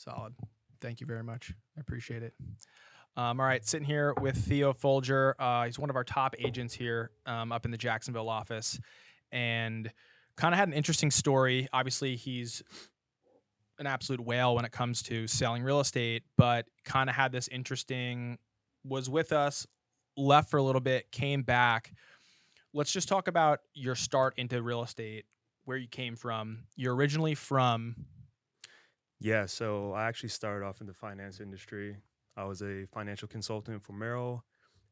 Solid. Thank you very much. I appreciate it. All right, sitting here with Theo Fulger. He's one of our top agents here up in the Jacksonville office, and kind of had an interesting story. Obviously, he's an absolute whale when it comes to selling real estate, but kind of had this interesting, was with us, left for a little bit, came back. Let's just talk about your start into real estate, where you came from. You're originally from. Yeah, so I actually started off in the finance industry. I was a financial consultant for Merrill,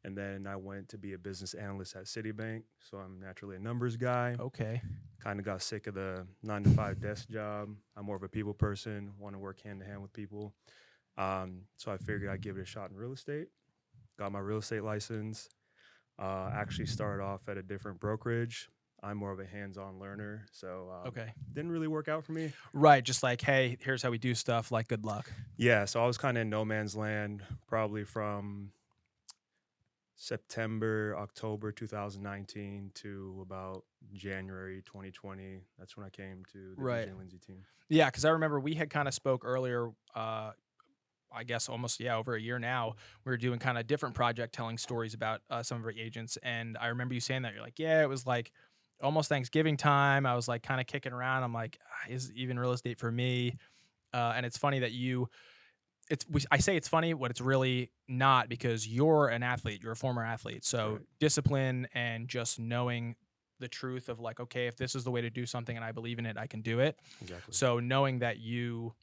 and then I went to be a business analyst at Citibank. So I'm naturally a numbers guy. Okay. Kind of got sick of the 9 to 5 desk job. I'm more of a people person, want to work hand to hand with people. So I figured I'd give it a shot in real estate. Got my real estate license. Actually started off at a different brokerage. I'm more of a hands-on learner, so Okay. didn't really work out for me. Right. Just like, hey, here's how we do stuff. Like, good luck. Yeah, so I was kind of in no man's land probably from September, October 2019 to about January 2020. That's when I came to the Right. DJ Lindsey team. Yeah. Cause I remember we had kind of spoke earlier, I guess almost, yeah, over a year now. We were doing kind of different project telling stories about some of our agents. And I remember you saying that you're like, yeah, it was like almost Thanksgiving time. I was like kind of kicking around. I'm like, is even real estate for me? And it's funny that I say it's funny what it's really not, because you're an athlete, you're a former athlete. So Right. discipline and just knowing the truth of like, okay, if this is the way to do something and I believe in it, I can do it. Exactly. So knowing that you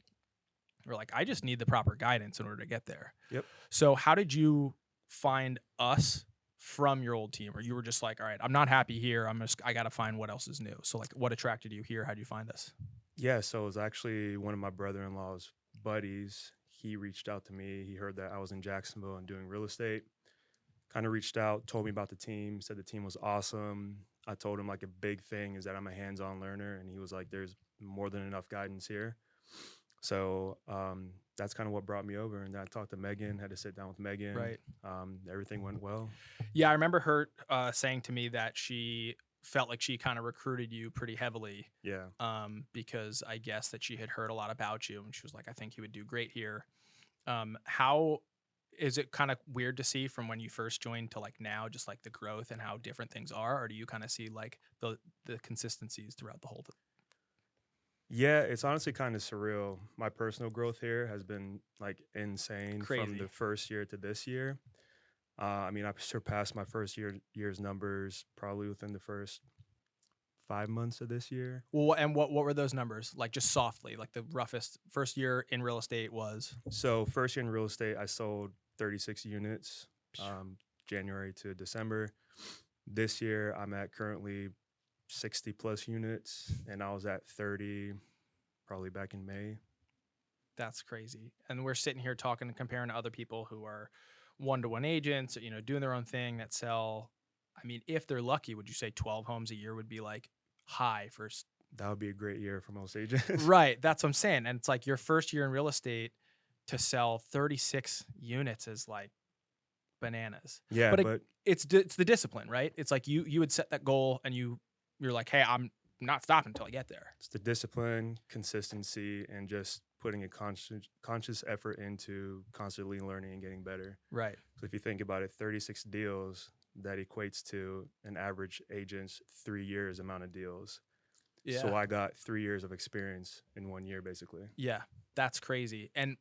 were like, I just need the proper guidance in order to get there. Yep. So how did you find us from your old team? Or you were just like, all right, I'm not happy here. I got to find what else is new. So like, what attracted you here? How did you find us? Yeah, so it was actually one of my brother-in-law's buddies. He reached out to me. He heard that I was in Jacksonville and doing real estate. Kind of reached out, told me about the team, said the team was awesome. I told him like a big thing is that I'm a hands-on learner, and he was like, "There's more than enough guidance here." So that's kind of what brought me over. And then I talked to Megan, had to sit down with Megan. Right. Everything went well. Yeah, I remember her saying to me that she felt like she kind of recruited you pretty heavily, Yeah. because I guess that she had heard a lot about you, and she was like, "I think he would do great here." How is it kind of weird to see from when you first joined to like now, just like the growth and how different things are, or do you kind of see like the consistencies throughout the whole? Yeah, it's honestly kind of surreal. My personal growth here has been like insane from Crazy. the first year to this year. I mean, I've surpassed my first year's numbers probably within the first 5 months of this year. Well, and what were those numbers like? Just softly, like the roughest first year in real estate was. So first year in real estate, I sold 36 units, um, January to December. This year, I'm at currently 60 plus units, and I was at 30 probably back in May. That's crazy. And we're sitting here talking and comparing to other people who are one-to-one agents, doing their own thing that sell. I mean, if they're lucky, would you say 12 homes a year would be like high first? That would be a great year for most agents. Right. That's what I'm saying. And it's like your first year in real estate to sell 36 units is like bananas. Yeah, But but it's the discipline, right? It's like you would set that goal and you're like, hey, I'm not stopping until I get there. it's the discipline, consistency, and just putting a conscious effort into constantly learning and getting better. Right. So if you think about it, 36 deals, that equates to an average agent's 3 years amount of deals. Yeah. So I got 3 years of experience in 1 year, basically. Yeah. That's crazy. And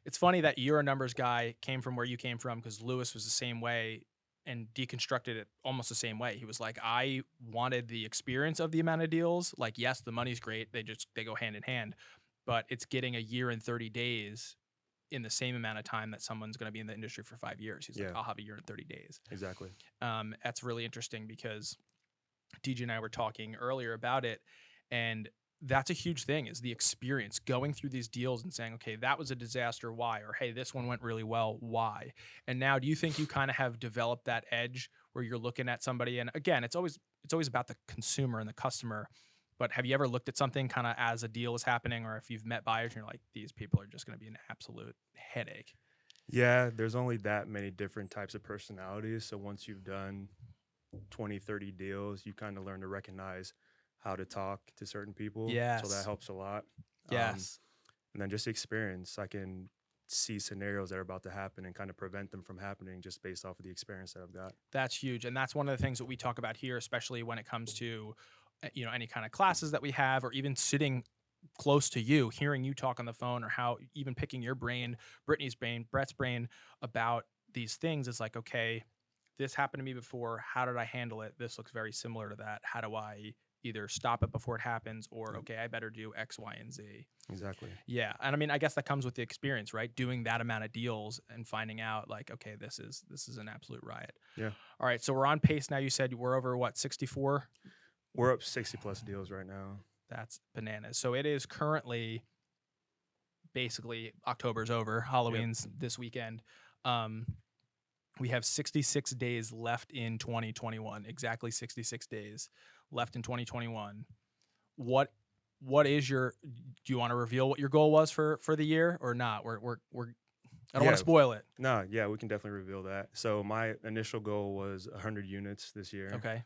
it's funny that you're a numbers guy, came from where you came from, because Lewis was the same way and deconstructed it almost the same way. He was like, I wanted the experience of the amount of deals. Like, yes, the money's great. They go hand in hand, but it's getting a year and 30 days in the same amount of time that someone's going to be in the industry for 5 years. He's like, Yeah, I'll have a year and 30 days. exactly. That's really interesting because DJ and I were talking earlier about it, and that's a huge thing, is the experience going through these deals and saying, okay, that was a disaster, why? Or hey, this one went really well, why? And now do you think you kind of have developed that edge where you're looking at somebody, and again, it's always about the consumer and the customer, but have you ever looked at something kind of as a deal is happening, or if you've met buyers and you're like, these people are just going to be an absolute headache? Yeah, there's only that many different types of personalities. So once you've done 20, 30 deals, you kind of learn to recognize how to talk to certain people. So that Yes. helps a lot. Um, Yes. And then just experience. I can see scenarios that are about to happen and kind of prevent them from happening just based off of the experience that I've got. That's huge. And that's one of the things that we talk about here, especially when it comes to, any kind of classes that we have, or even sitting close to you, hearing you talk on the phone, or how even picking your brain, Brittany's brain, Brett's brain about these things. It's like, okay, this happened to me before. How did I handle it? This looks very similar to that. How do I either stop it before it happens, or, Yep, okay, I better do X, Y, and Z. exactly. Yeah. And I mean, I guess that comes with the experience, right? Doing that amount of deals and finding out like, okay, this is an absolute riot. Yeah. All right. So we're on pace now. You said we're over what, 64? We're up 60 plus deals right now. That's bananas. So it is currently basically October's over. Halloween's this weekend. Um, we have 66 days left in 2021. Exactly 66 days left in 2021. What is your? Do you want to reveal what your goal was for the year or not? We're I don't want Yeah. to spoil it. No, yeah, we can definitely reveal that. So my initial goal was 100 units this year. Okay.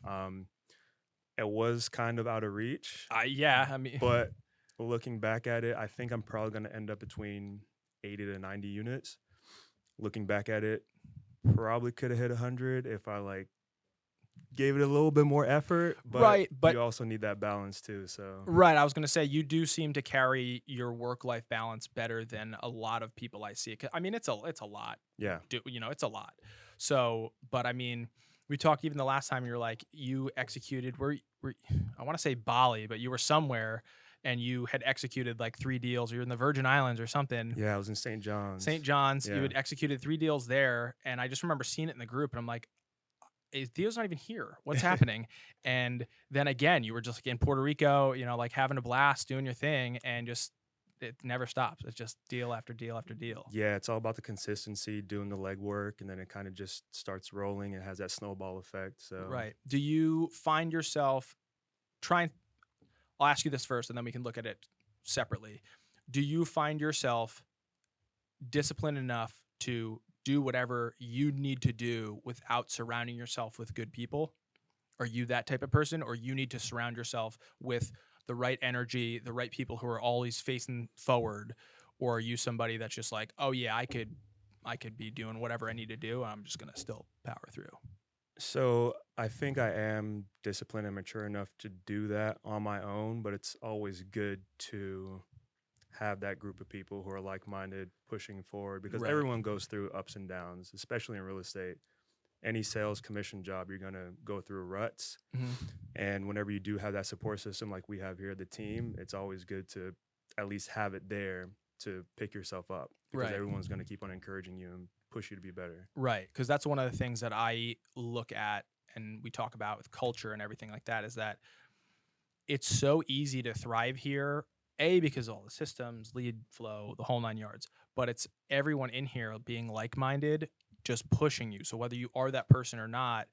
It was kind of out of reach, Yeah. I mean, but looking back at it, I think I'm probably going to end up between 80 to 90 units. Looking back at it, probably could have hit 100 if I like gave it a little bit more effort, but right. But you also need that balance too. So right. I was going to say, you do seem to carry your work-life balance better than a lot of people I see. I mean, it's a lot. yeah, It's a lot. So, but I mean, we talked even the last time, you're like, you executed I want to say Bali, but you were somewhere and you had executed like 3 deals. You're in the Virgin Islands or something. yeah, I was in St. John's. St. John's. You Yeah. had executed 3 deals there. And I just remember seeing it in the group and I'm like, Theo's not even here. What's happening? And then again, you were just like in Puerto Rico, like having a blast, doing your thing, and just it never stops. It's just deal after deal after deal. Yeah, it's all about the consistency, doing the legwork, and then it kind of just starts rolling. It has that snowball effect. So Right. Do you find yourself trying? I'll ask you this first, and then we can look at it separately. Do you find yourself disciplined enough to do whatever you need to do without surrounding yourself with good people? Are you that type of person, or you need to surround yourself with the right energy, the right people who are always facing forward? Or are you somebody that's just like, oh yeah, I could be doing whatever I need to do, and I'm just gonna still power through? So I think I am disciplined and mature enough to do that on my own, but it's always good to have that group of people who are like-minded pushing forward because Right. everyone goes through ups and downs, especially in real estate. Any sales commission job, you're going to go through ruts. Mhm. And whenever you do have that support system like we have here at the team, it's always good to at least have it there to pick yourself up because Right. everyone's going to keep on encouraging you and push you to be better. Right. Because that's one of the things that I look at and we talk about with culture and everything like that, is that it's so easy to thrive here. Because of all the systems, lead flow, the whole 9 yards. But it's everyone in here being like-minded, just pushing you. So whether you are that person or not,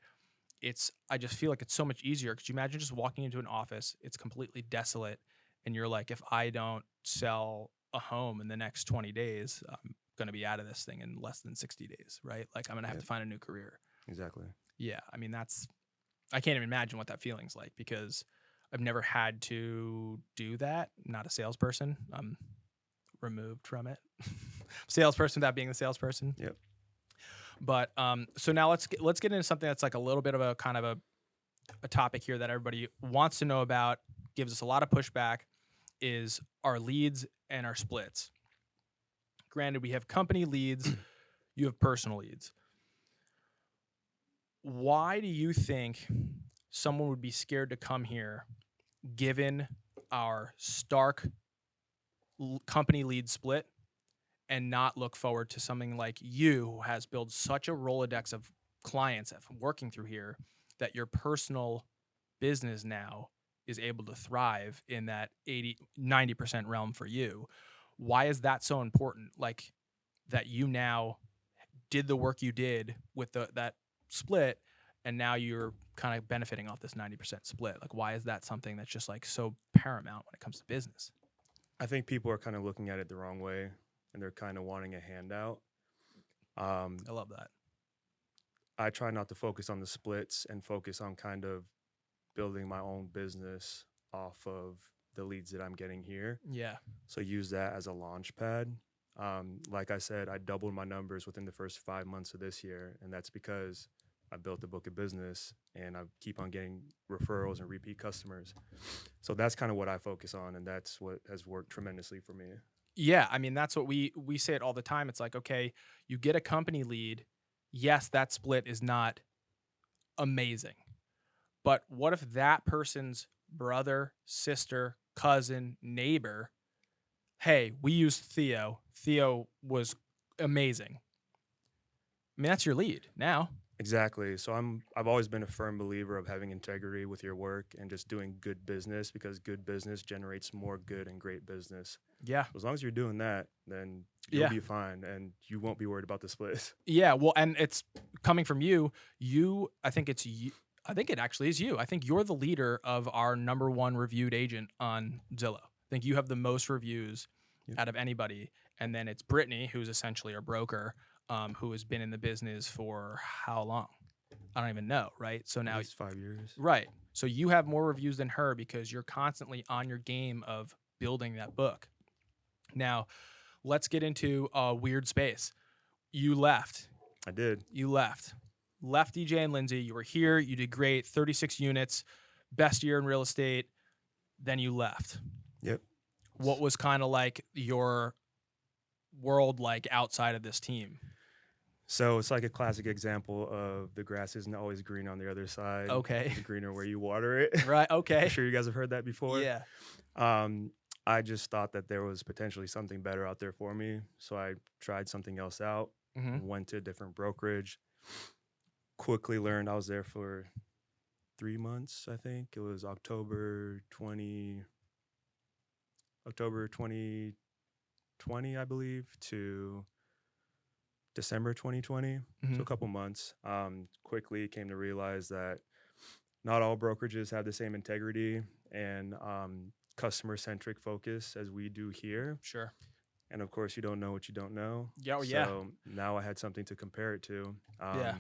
I just feel like it's so much easier. Could you imagine just walking into an office, it's completely desolate, and you're like, if I don't sell a home in the next 20 days, I'm going to be out of this thing in less than 60 days, right? Like, I'm going to have Yep, to find a new career. exactly. Yeah. I mean, I can't even imagine what that feeling's like, because I've never had to do that. I'm not a salesperson. I'm removed from it. Salesperson without being the salesperson. Yep. But so now let's get into something that's like a little bit of a kind of a topic here that everybody wants to know about, gives us a lot of pushback, is our leads and our splits. Granted, we have company leads, you have personal leads. Why do you think someone would be scared to come here, given our stark company lead split, and not look forward to something like you, who has built such a Rolodex of clients working through here, that your personal business now is able to thrive in that 90% realm for you? Why is that so important? Like, that you now did the work you did with that split, and now you're kind of benefiting off this 90% split. Like, why is that something that's just like so paramount when it comes to business? I think people are kind of looking at it the wrong way and they're kind of wanting a handout. I love that. I try not to focus on the splits and focus on kind of building my own business off of the leads that I'm getting here. Yeah. So use that as a launch pad. Like I said, I doubled my numbers within the first 5 months of this year, and that's because I built a book of business and I keep on getting referrals and repeat customers. So that's kind of what I focus on, and that's what has worked tremendously for me. Yeah, I mean, that's what we say it all the time. It's like, okay, you get a company lead. Yes, that split is not amazing. But what if that person's brother, sister, cousin, neighbor, hey, we used Theo. Theo was amazing. I mean, that's your lead now. Exactly. So I've always been a firm believer of having integrity with your work and just doing good business, because good business generates more good and great business. Yeah. So as long as you're doing that, then you'll Yeah. be fine and you won't be worried about the split. Yeah. Well, and it's coming from you. I think it's you. I think it actually is you. I think you're the leader of our #1 reviewed agent on Zillow. I think you have the most reviews Yep. out of anybody. And then it's Brittany, who's essentially our broker, who has been in the business for how long? I don't even know, right? So At now, least 5 years. right. So you have more reviews than her because you're constantly on your game of building that book. Now, let's get into a weird space. You left. I did. You left. Left DJ and Lindsey. You were here. You did great. 36 units. Best year in real estate. Then you left. Yep. What was kind of like your world like outside of this team? So it's like a classic example of the grass isn't always green on the other side. Okay. It's greener where you water it. Right. Okay. I'm sure you guys have heard that before. Yeah. I just thought that there was potentially something better out there for me. So I tried something else out, went to a different brokerage, quickly learned I was there for 3 months, I think. It was October 2020, I believe, to December 2020. So a couple months. Quickly came to realize that not all brokerages have the same integrity and customer-centric focus as we do here. Sure. And of course, you don't know what you don't know. Yeah. Yeah. So now I had something to compare it to. Yeah.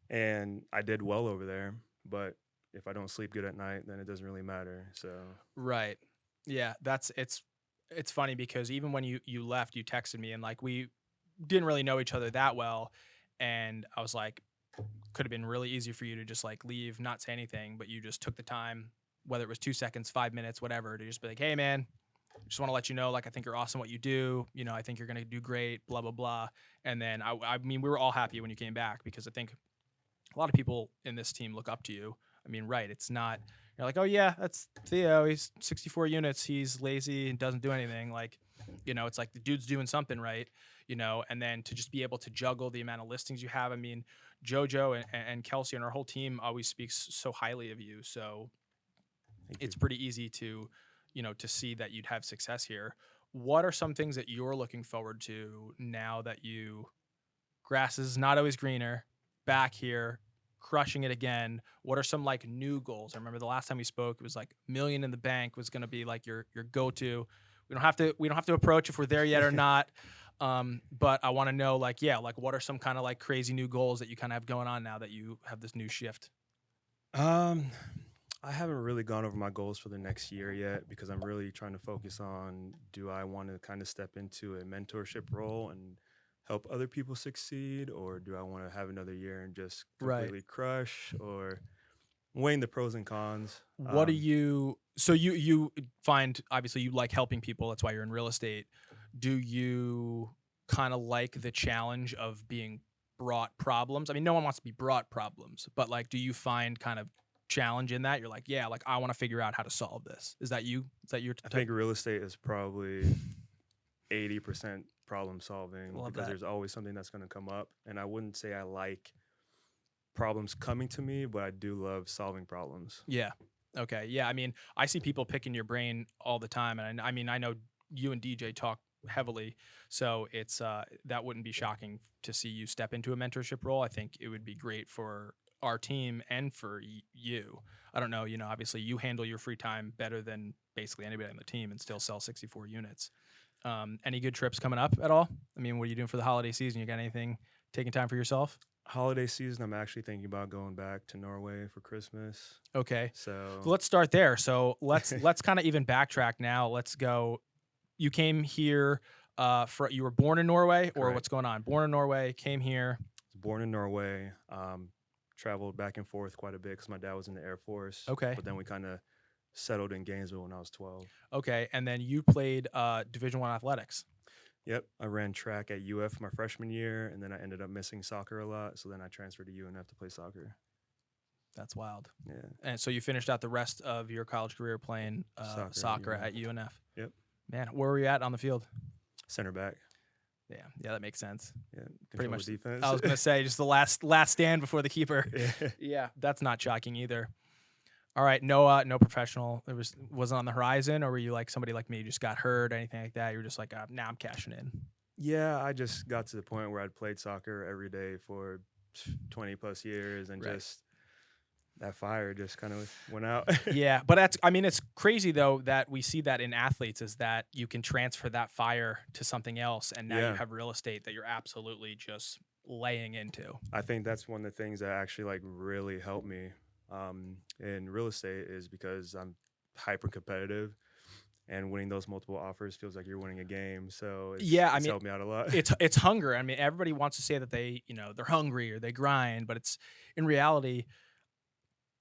And I did well over there, but if I don't sleep good at night, then it doesn't really matter. So Right. Yeah. It's funny because even when you left, you texted me and like we didn't really know each other that well. And I was like, could have been really easy for you to just like leave, not say anything, but you just took the time, whether it was 2 seconds, 5 minutes, whatever, to just be like, hey man, just want to let you know, like, I think you're awesome what you do. You know, I think you're going to do great, blah, blah, blah. And then I mean, we were all happy when you came back because I think a lot of people in this team look up to you. I mean, right. It's not, you're like, oh yeah, that's Theo. He's 64 units. He's lazy and doesn't do anything. Like, you know, it's like the dude's doing something right, you know, and then to just be able to juggle the amount of listings you have. I mean, JoJo and Kelsey and our whole team always speaks so highly of you. So it's pretty easy to, you know, to see that you'd have success here. What are some things that you're looking forward to now that grass is not always greener, back here, crushing it again? What are some like new goals? I remember the last time we spoke, it was like $1 million in the bank was going to be like your go-to. We don't have to approach if we're there yet or not. But I want to know, like, yeah, like what are some kind of like crazy new goals that you kind of have going on now that you have this new shift? I haven't really gone over my goals for the next year yet because I'm really trying to focus on, do I want to kind of step into a mentorship role and help other people succeed, or do I want to have another year and just completely crush, or weighing the pros and cons? What do you, so you find, obviously you like helping people. That's why you're in real estate. Do you kind of like the challenge of being brought problems? I mean, no one wants to be brought problems, but like, do you find kind of challenge in that? You're like, yeah, like I want to figure out how to solve this. Is that you? Is that your I think real estate is probably 80% problem solving, because there's always something that's going to come up. And I wouldn't say I like problems coming to me, but I do love solving problems. Yeah. Okay. Yeah. I mean, I see people picking your brain all the time. And I mean, I know you and DJ talk heavily, so it's that wouldn't be shocking to see you step into a mentorship role. I think it would be great for our team and for you. I don't know, you know, obviously you handle your free time better than basically anybody on the team and still sell 64 units. Any good trips coming up at all? I mean, what are you doing for the holiday season? You got anything, taking time for yourself? Holiday season, I'm actually thinking about going back to Norway for Christmas. Okay. So let's start there. So let's kind of even backtrack now. Let's go you came here you were born in Norway, or Correct. what's going on? Born in Norway, came here. Born in Norway, traveled back and forth quite a bit because my dad was in the Air Force. Okay. But then we kind of settled in Gainesville when I was 12. Okay, and then you played Division I athletics. Yep, I ran track at UF my freshman year, and then I ended up missing soccer a lot. So then I transferred to UNF to play soccer. That's wild. Yeah. And so you finished out the rest of your college career playing soccer at UNF. Yep. Man, where were you at on the field? Center back. Yeah, that makes sense. Yeah, Pretty much defense. I was gonna say just the last stand before the keeper. Yeah. Yeah, that's not shocking either. All right, no professional. It wasn't on the horizon, or were you like somebody like me, just got hurt, anything like that? You were just like, now I'm cashing in. Yeah, I just got to the point where I'd played soccer every day for 20 plus years, and just that fire just kind of went out. Yeah, but it's crazy though that we see that in athletes, is that you can transfer that fire to something else, and now you have real estate that you're absolutely just laying into. I think that's one of the things that actually like really helped me in real estate, is because I'm hyper competitive, and winning those multiple offers feels like you're winning a game. So it's helped me out a lot. It's hunger. I mean, everybody wants to say that they, they're hungry or they grind, but it's in reality,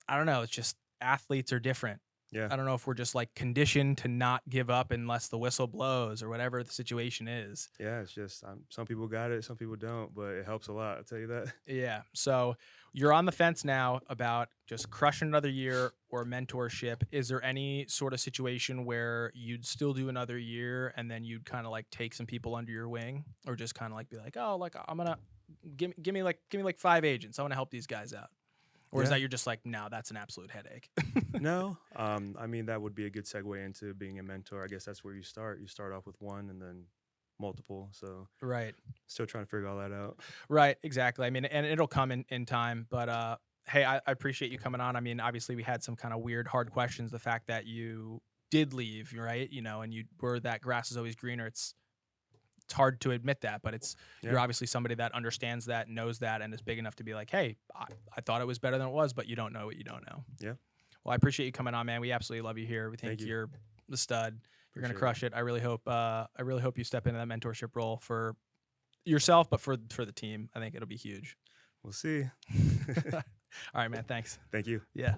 I don't know. It's just athletes are different. Yeah. I don't know if we're just like conditioned to not give up unless the whistle blows or whatever the situation is. Yeah, it's just some people got it, some people don't, but it helps a lot. I'll tell you that. Yeah. So you're on the fence now about just crushing another year or mentorship. Is there any sort of situation where you'd still do another year and then you'd kind of like take some people under your wing, or just kind of like be like, oh, like I'm gonna give me like 5 agents. I want to help these guys out. Or is that you're just like, no, that's an absolute headache? No. I mean, that would be a good segue into being a mentor. I guess that's where you start. You start off with one and then multiple. So still trying to figure all that out. Right, exactly. I mean, and it'll come in time. But hey, I appreciate you coming on. I mean, obviously we had some kind of weird, hard questions. The fact that you did leave, right? And you were that grass is always greener. It's hard to admit that, but you're obviously somebody that understands that, knows that, and is big enough to be like, hey, I thought it was better than it was, but you don't know what you don't know. Yeah. Well, I appreciate you coming on, man. We absolutely love you here. We think you're the stud. You're gonna crush it. I really hope you step into that mentorship role for yourself, but for the team. I think it'll be huge. We'll see. All right, man. Thanks. Thank you. Yeah.